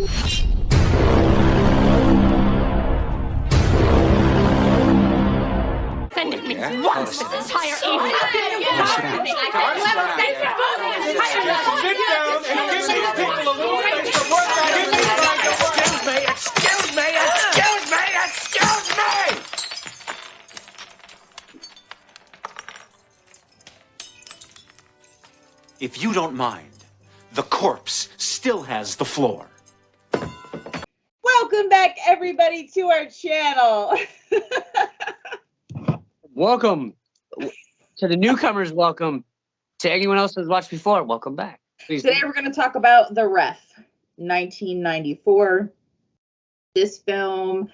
Offended me once this entire evening. Sit down and give these people a little space to work on it. Excuse me! If you don't mind, the corpse still has the floor. Welcome back, everybody, to our channel. Welcome to the newcomers. Welcome to anyone else who's watched before. Welcome back. Please. Today we're going to talk about The Ref, 1994. This film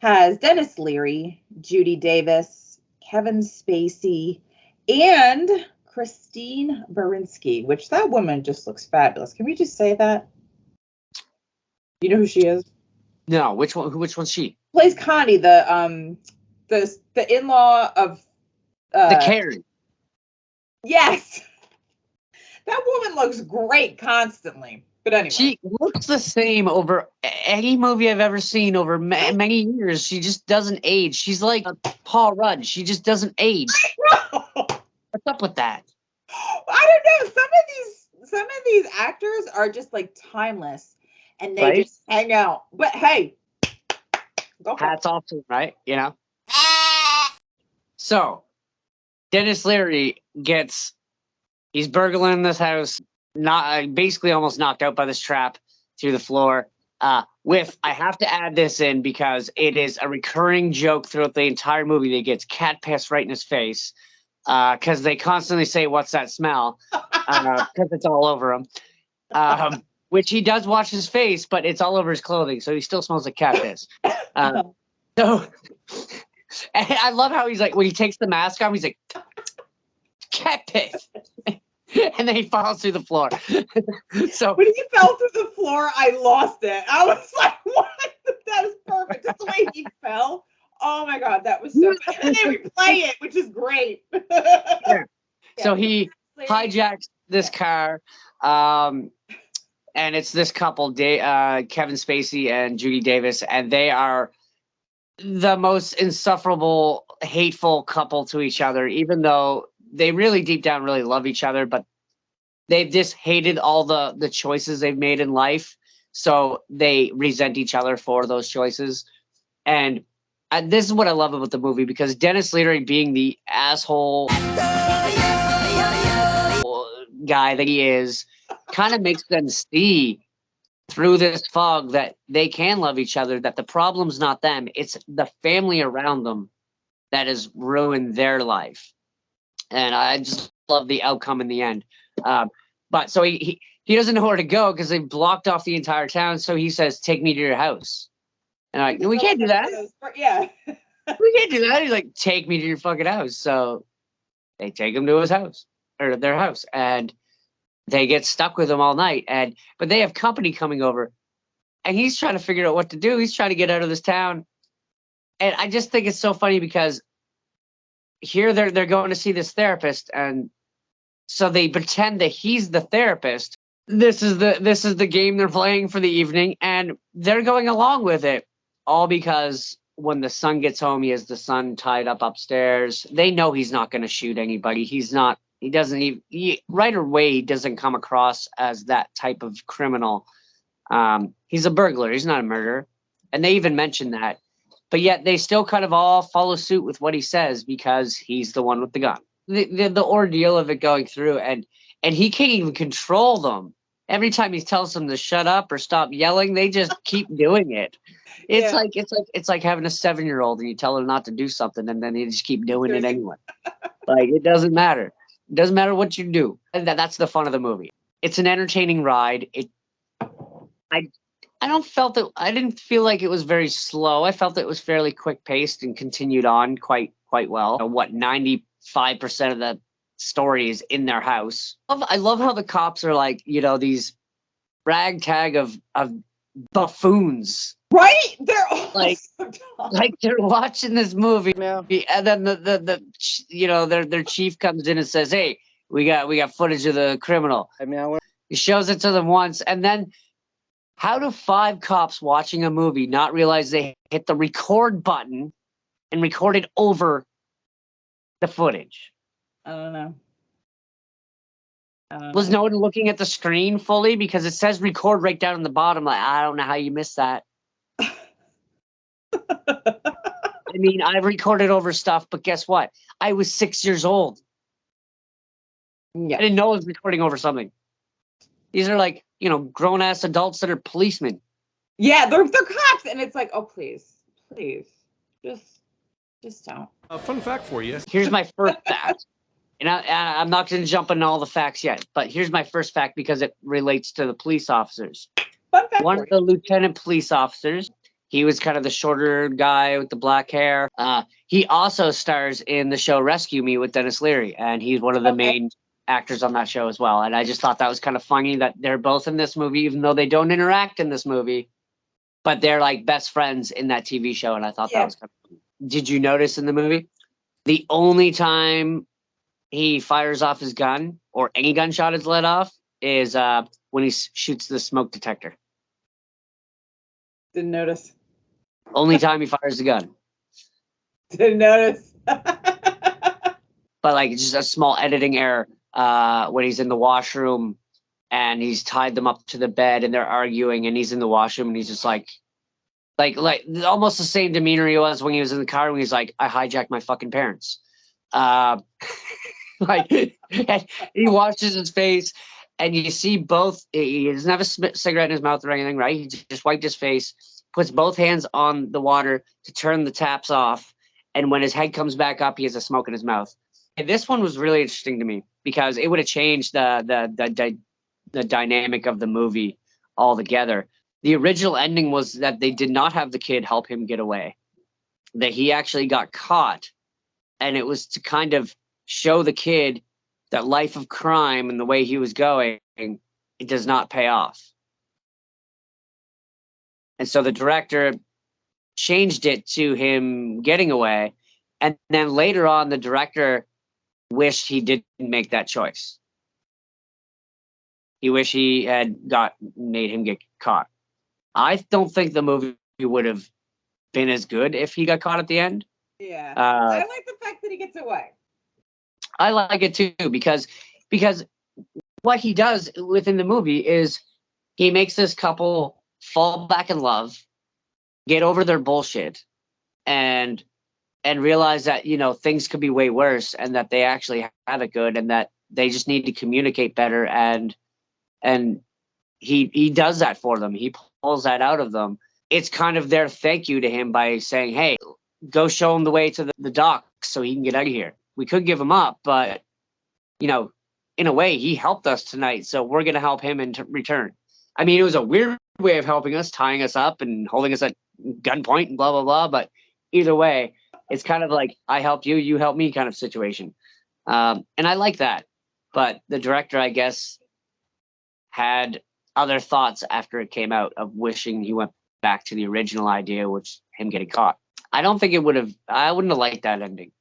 has Denis Leary, Judy Davis, Kevin Spacey, and Christine Baranski, which that woman just looks fabulous. Can we just say that? You know who she is? No, which one's she? Plays Connie, the in-law of the Karen. Yes. That woman looks great constantly. But anyway. She looks the same over any movie I've ever seen over many years. She just doesn't age. She's like Paul Rudd. She just doesn't age. What's up with that? I don't know. Some of these actors are just like timeless, and they just hang out. But hey, go for it. Hats off to them, right? You know. So, Denis Leary he's burgling this house, basically almost knocked out by this trap through the floor. I have to add this in because it is a recurring joke throughout the entire movie that gets cat piss right in his face. Because they constantly say, "What's that smell?" Because it's all over him. Which he does wash his face, but it's all over his clothing, so he still smells like cat piss. So, and I love how he's like, when he takes the mask off, he's like, "Cat piss," and then he falls through the floor. So when he fell through the floor, I lost it. I was like, "What? That was perfect." Just the way he fell. Oh my God, that was so good. And they replay it, which is great. Yeah. So he hijacks this car, and it's this couple, Kevin Spacey and Judy Davis, and they are the most insufferable, hateful couple to each other, even though they really deep down really love each other, but they've just hated all the choices they've made in life, so they resent each other for those choices. And this is what I love about the movie, because Denis Leary, being the asshole guy that he is, kind of makes them see through this fog that they can love each other, that the problem's not them, it's the family around them that has ruined their life. And I just love the outcome in the end. But so he doesn't know where to go because they've blocked off the entire town, so he says, "Take me to your house." And I'm like, "We can't do that." Yeah. We can't do that. He's like, "Take me to your fucking house." So they take him to his house, or their house, and they get stuck with him all night. But they have company coming over, and he's trying to figure out what to do. He's trying to get out of this town. And I just think it's so funny because here they're going to see this therapist, and so they pretend that he's the therapist. This is the game they're playing for the evening, and they're going along with it. All because when the son gets home, he has the son tied up upstairs. They know he's not going to shoot anybody. He right away, he doesn't come across as that type of criminal. He's a burglar. He's not a murderer. And they even mention that. But yet they still kind of all follow suit with what he says because he's the one with the gun. The ordeal of it going through, and he can't even control them. Every time he tells them to shut up or stop yelling, they just keep doing it. It's like having a 7-year-old and you tell her not to do something and then they just keep doing it anyway. Like, it doesn't matter. It doesn't matter what you do. And that's the fun of the movie. It's an entertaining ride. I didn't feel like it was very slow. I felt it was fairly quick paced and continued on quite well. 95% of the story is in their house. I love how the cops are like, these ragtag of buffoons. Right? They're all like they're watching this movie, and then their chief comes in and says, "Hey, we got footage of the criminal." He shows it to them once, and then How do 5 cops watching a movie not realize they hit the record button and recorded over the footage? I don't know. Was no one looking at the screen fully? Because it says record right down on the bottom. Like, I don't know how you missed that. I mean, I've recorded over stuff, but guess what? I was 6 years old. Yeah. I didn't know I was recording over something. These are like, grown-ass adults that are policemen. Yeah, they're cops, and it's like, oh, please, just don't. A fun fact for you. Here's my first fact. And I'm not going to jump into all the facts yet, but here's my first fact because it relates to the police officers. Fun fact One for of the lieutenant police officers, he was kind of the shorter guy with the black hair. He also stars in the show Rescue Me with Denis Leary, and he's one of the main actors on that show as well. And I just thought that was kind of funny that they're both in this movie, even though they don't interact in this movie, but they're like best friends in that TV show. And I thought that was kind of funny. Did you notice in the movie, the only time he fires off his gun or any gunshot is let off is when he shoots the smoke detector. Didn't notice. Only time he fires the gun. Didn't notice. But like just a small editing error when he's in the washroom and he's tied them up to the bed and they're arguing and he's in the washroom and he's just like almost the same demeanor he was when he was in the car when he's like, I hijacked my fucking parents. Like he washes his face and you see both. He doesn't have a cigarette in his mouth or anything, right? He just wiped his face, puts both hands on the water to turn the taps off. And when his head comes back up, he has a smoke in his mouth. And this one was really interesting to me because it would have changed the dynamic of the movie altogether. The original ending was that they did not have the kid help him get away, that he actually got caught. And it was to kind of show the kid that life of crime and the way he was going, it does not pay off. And so the director changed it to him getting away. And then later on, the director wished he didn't make that choice. He wished he had made him get caught. I don't think the movie would have been as good if he got caught at the end. Yeah. I like the fact that he gets away. I like it too because what he does within the movie is he makes this couple fall back in love, get over their bullshit, and realize that things could be way worse and that they actually have it good and that they just need to communicate better and he does that for them. He pulls that out of them. It's kind of their thank you to him by saying, hey, go show him the way to the dock so he can get out of here. We could give him up, but, in a way, he helped us tonight, so we're going to help him in return. I mean, it was a weird way of helping us, tying us up and holding us at gunpoint and blah, blah, blah. But either way, it's kind of like, I helped you, you helped me kind of situation. And I like that. But the director, I guess, had other thoughts after it came out of wishing he went back to the original idea, which him getting caught. I don't think I wouldn't have liked that ending.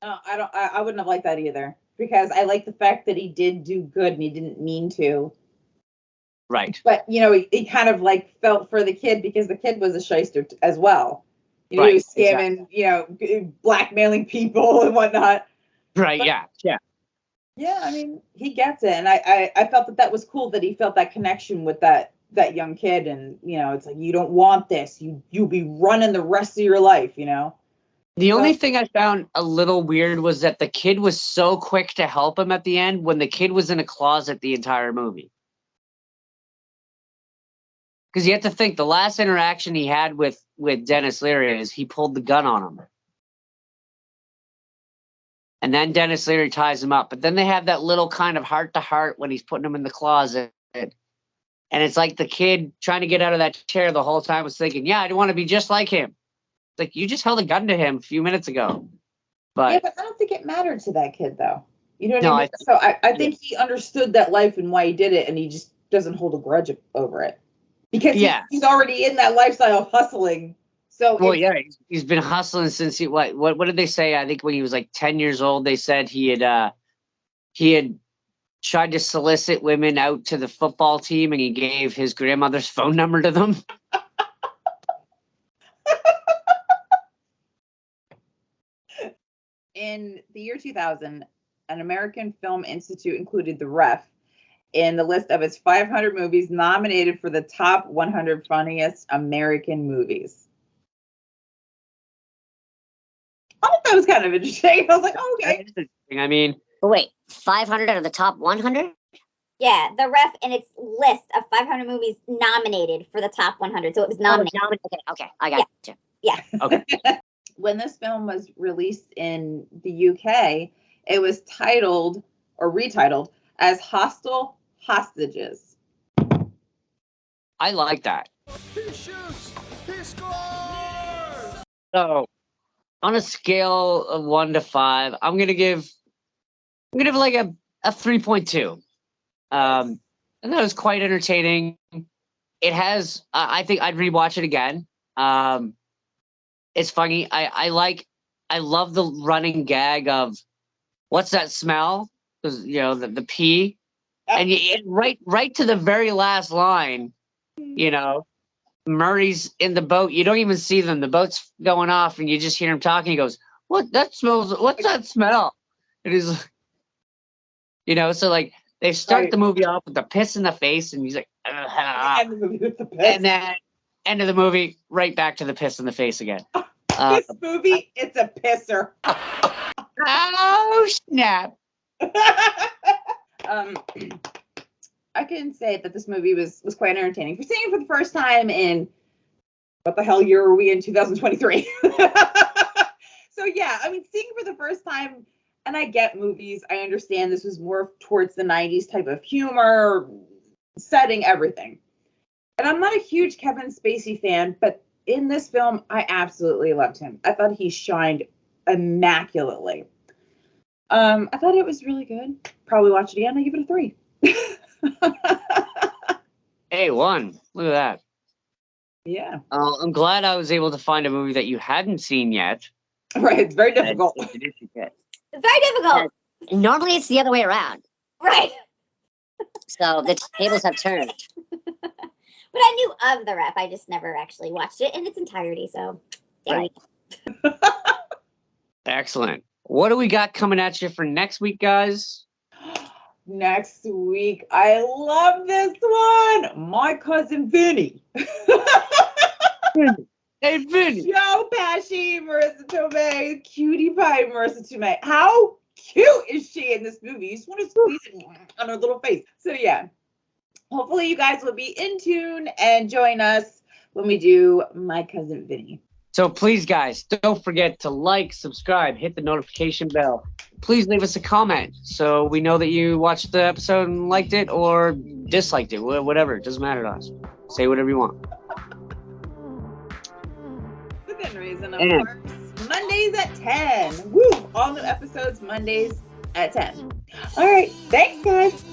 No, I wouldn't have liked that either because I like the fact that he did do good and he didn't mean to. Right. But, he kind of like felt for the kid because the kid was a shyster as well. He was scamming, exactly. Blackmailing people and whatnot. Right. But, yeah. Yeah. I mean, he gets it. And I felt that was cool that he felt that connection with that young kid. And, it's like, you don't want this. You'll be running the rest of your life, The only thing I found a little weird was that the kid was so quick to help him at the end when the kid was in a closet the entire movie. Because you have to think the last interaction he had with Denis Leary is he pulled the gun on him. And then Denis Leary ties him up. But then they have that little kind of heart-to-heart when he's putting him in the closet. And it's like the kid trying to get out of that chair the whole time was thinking, yeah, I want to be just like him. Like, you just held a gun to him a few minutes ago. But yeah, but I don't think it mattered to that kid, though. You know what I mean? So I think he understood that life and why he did it, and he just doesn't hold a grudge over it. Because he's already in that lifestyle of hustling. So he's been hustling since what did they say? I think when he was like 10 years old, they said he had tried to solicit women out to the football team, and he gave his grandmother's phone number to them. In the year 2000, an American Film Institute included The Ref in the list of its 500 movies nominated for the top 100 funniest American movies. I thought that was kind of interesting. I was like, oh, okay. I mean, Wait, 500 out of the top 100? Yeah, The Ref in its list of 500 movies nominated for the top 100. So it was nominated. Okay, I got you. Yeah. okay. When this film was released in the UK, it was titled or retitled as Hostile Hostages. I like that. He shoots. He scores. So, on a scale of 1 to 5, I'm gonna give like a 3.2. And that was quite entertaining. It has, I think I'd rewatch it again. It's funny. I love the running gag of what's that smell? 'Cause, you know, the pee, and right to the very last line, you know, Murray's in the boat. You don't even see them. The boat's going off, and you just hear him talking. He goes, "What? That smells. What's that smell?" It is, you know. So like they start the movie off with the piss in the face, and he's like, And the movie with the piss. and then end of the movie, right back to the piss in the face again. This movie, it's a pisser. Oh snap! I can say that this movie was quite entertaining. For seeing it for the first time in, what the hell year are we in, 2023? So yeah, I mean, seeing it for the first time, and I get movies, I understand this was more towards the 90s type of humor, setting, everything. And I'm not a huge Kevin Spacey fan, but in this film, I absolutely loved him. I thought he shined immaculately. I thought it was really good. Probably watch it again. I give it a 3. A1. Look at that. Yeah. I'm glad I was able to find a movie that you hadn't seen yet. Right. It's very difficult. It's very difficult. Normally it's the other way around. Right. So the tables have turned. But I knew of The Ref. I just never actually watched it in its entirety. So there you go. Excellent. What do we got coming at you for next week, guys? Next week, I love this one. My cousin Vinny. Hey, Vinny. Joe Pesci, Marissa Tomei, cutie pie Marissa Tomei. How cute is she in this movie? You just want to squeeze it on her little face. So yeah, hopefully you guys will be in tune and join us when we do My Cousin Vinny. So please, guys, don't forget to like, subscribe, hit the notification bell. Please leave us a comment so we know that you watched the episode and liked it or disliked it, whatever. It doesn't matter to us. Say whatever you want. Within reason, of course. Mondays at 10. Woo! All new episodes Mondays at 10. All right. Thanks, guys.